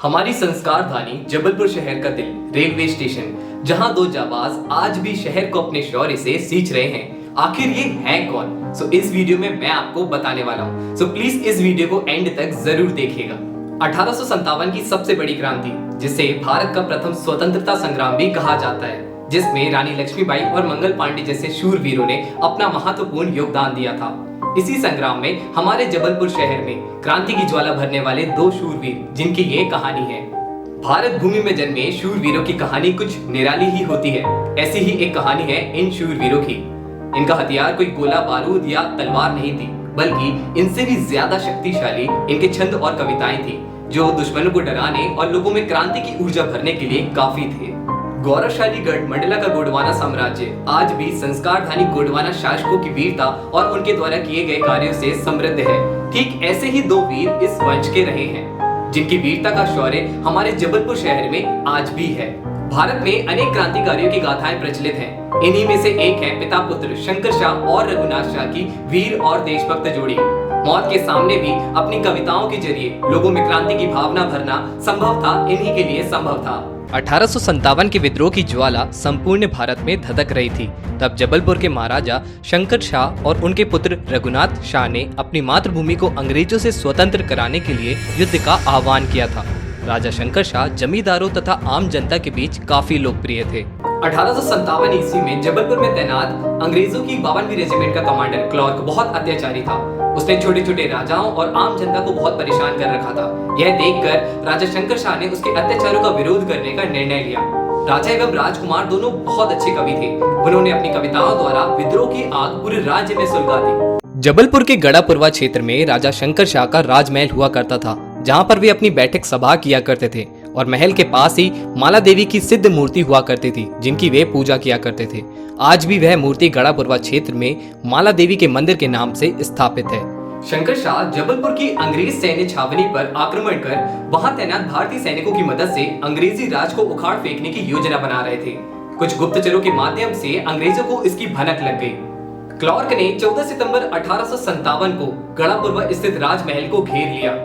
हमारी संस्कार धानी जबलपुर शहर का दिल रेलवे स्टेशन, जहां दो जाबाज आज भी शहर को अपने शौर्य से सींच रहे हैं। आखिर ये है कौन? सो इस वीडियो में मैं आपको बताने वाला हूं। सो प्लीज इस वीडियो को एंड तक जरूर देखिएगा। 1857 की सबसे बड़ी क्रांति, जिसे भारत का प्रथम स्वतंत्रता संग्राम भी कहा जाता है, जिसमें रानी लक्ष्मीबाई और मंगल पांडे जैसे शूरवीरों ने अपना महत्वपूर्ण योगदान दिया था। इसी संग्राम में हमारे जबलपुर शहर में क्रांति की ज्वाला भरने वाले दो शूरवीर, जिनकी ये कहानी है। भारत भूमि में जन्मे शूरवीरों की कहानी कुछ निराली ही होती है। ऐसी ही एक कहानी है इन शूरवीरों की। इनका हथियार कोई गोला बारूद या तलवार नहीं थी, बल्कि इनसे भी ज्यादा शक्तिशाली इनके छंद और कविताएं थी, जो दुश्मनों को डराने और लोगों में क्रांति की ऊर्जा भरने के लिए काफी थे। गौरवशाली गढ़ मंडला का गोंडवाना साम्राज्य आज भी संस्कारधानी गोंडवाना शासकों की वीरता और उनके द्वारा किए गए कार्यों से समृद्ध है। ठीक ऐसे ही दो वीर इस वंश के रहे हैं, जिनकी वीरता का शौर्य हमारे जबलपुर शहर में आज भी है। भारत में अनेक क्रांतिकारियों की गाथाएं प्रचलित हैं। इन्हीं में से एक है पिता पुत्र शंकर शाह और रघुनाथ शाह की वीर और देशभक्त जोड़ी। मौत के सामने भी अपनी कविताओं के जरिए लोगों में क्रांति की भावना भरना संभव था। इन्हीं के लिए संभव था। 1857 के विद्रोह की ज्वाला संपूर्ण भारत में धधक रही थी। तब जबलपुर के महाराजा शंकर शाह और उनके पुत्र रघुनाथ शाह ने अपनी मातृभूमि को अंग्रेजों से स्वतंत्र कराने के लिए युद्ध का आह्वान किया था। राजा शंकर शाह जमींदारों तथा आम जनता के बीच काफी लोकप्रिय थे। 1857 ईस्वी में जबलपुर में तैनात अंग्रेजों की 52वीं रेजिमेंट का कमांडर क्लार्क बहुत अत्याचारी था। उसने छोटे छोटे राजाओं और आम जनता को बहुत परेशान कर रखा था। यह देखकर राजा शंकर शाह ने उसके अत्याचारों का विरोध करने का निर्णय लिया। राजा एवं राजकुमार दोनों बहुत अच्छे कवि थे। उन्होंने अपनी कविताओं द्वारा विद्रोह की आग पूरे राज्य में सुलगा दी। जबलपुर के गढ़ापुरवा क्षेत्र में राजा शंकर शाह का राजमहल हुआ करता था, जहां पर वे अपनी बैठक सभा किया करते थे। और महल के पास ही माला देवी की सिद्ध मूर्ति हुआ करती थी, जिनकी वे पूजा किया करते थे। आज भी वह मूर्ति गढ़ापुरवा क्षेत्र में माला देवी के मंदिर के नाम से स्थापित है। शंकर शाह जबलपुर की अंग्रेज सैन्य छावनी पर आक्रमण कर वहां तैनात भारतीय सैनिकों की मदद से अंग्रेजी राज को उखाड़ फेंकने की योजना बना रहे थे। कुछ गुप्तचरों के माध्यम से अंग्रेजों को इसकी भनक लग गई। क्लार्क ने 14 सितंबर 1857 को गढ़ापुरवा स्थित राजमहल को घेर लिया।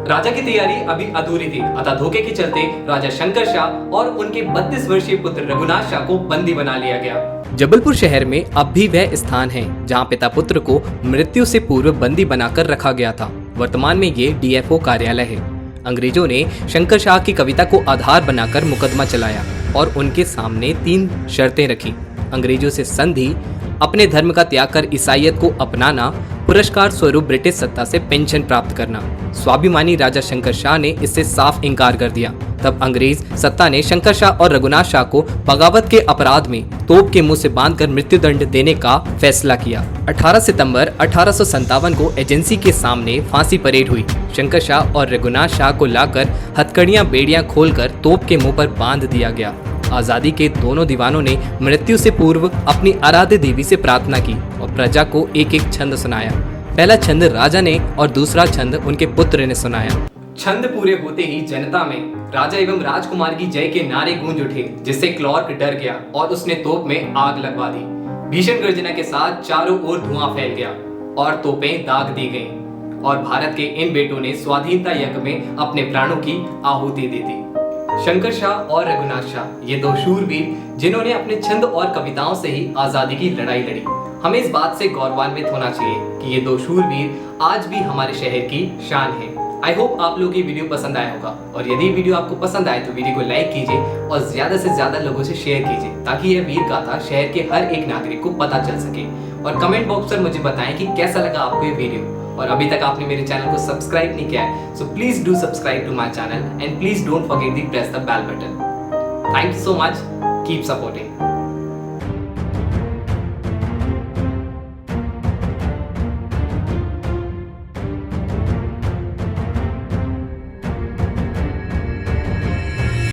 राजा की तैयारी अभी अधूरी थी, अतः धोखे के चलते राजा शंकर शाह और उनके 32 वर्षीय पुत्र रघुनाथ शाह को बंदी बना लिया गया। जबलपुर शहर में अब भी वह स्थान है जहां पिता पुत्र को मृत्यु से पूर्व बंदी बनाकर रखा गया था। वर्तमान में ये डीएफओ कार्यालय है। अंग्रेजों ने शंकर शाह की कविता को आधार बनाकर मुकदमा चलाया और उनके सामने 3 शर्तें रखी। अंग्रेजों से संधि, अपने धर्म का त्याग कर ईसाईयत को अपनाना, पुरस्कार स्वरूप ब्रिटिश सत्ता से पेंशन प्राप्त करना। स्वाभिमानी राजा शंकर शाह ने इससे साफ इनकार कर दिया। तब अंग्रेज सत्ता ने शंकर शाह और रघुनाथ शाह को बगावत के अपराध में तोप के मुंह से बांधकर मृत्युदंड देने का फैसला किया। 18 सितंबर 1857 को एजेंसी के सामने फांसी परेड हुई। शंकर शाह और रघुनाथ शाह को लाकर हथकड़ियां बेड़ियां खोलकर तोप के मुंह पर बांध दिया गया। आजादी के दोनों दीवानों ने मृत्यु से पूर्व अपनी आराध्य देवी से प्रार्थना की और प्रजा को एक एक छंद सुनाया। पहला छंद राजा ने और दूसरा छंद उनके पुत्र ने सुनाया। छंद पूरे होते ही जनता में राजा एवं राजकुमार की जय के नारे गूंज उठे, जिससे क्लार्क डर गया और उसने तोप में आग लगवा दी। भीषण गर्जना के साथ चारों ओर धुआं फैल गया और तोपें दाग दी गईं और भारत के इन बेटों ने स्वाधीनता यज्ञ में अपने प्राणों की आहुति दे दी। शंकर शाह और रघुनाथ शाह, ये दो शूरवीर जिन्होंने अपने छंद और कविताओं से ही आजादी की लड़ाई लड़ी। हमें इस बात से गौरवान्वित होना चाहिए कि ये दो शूरवीर आज भी हमारे शहर की शान है। आई होप आप लोगों की वीडियो पसंद आया होगा, और यदि वीडियो आपको पसंद आए तो वीडियो को लाइक कीजिए और ज्यादा से ज्यादा लोगों से शेयर कीजिए, ताकि यह वीर गाथा शहर के हर एक नागरिक को पता चल सके। और कमेंट बॉक्स पर मुझे बताएं कि कैसा लगा आपको ये वीडियो। और अभी तक आपने मेरे चैनल को सब्सक्राइब नहीं किया है, so please do subscribe to my channel and please don't forget the press the bell button. Thank you so much, keep supporting.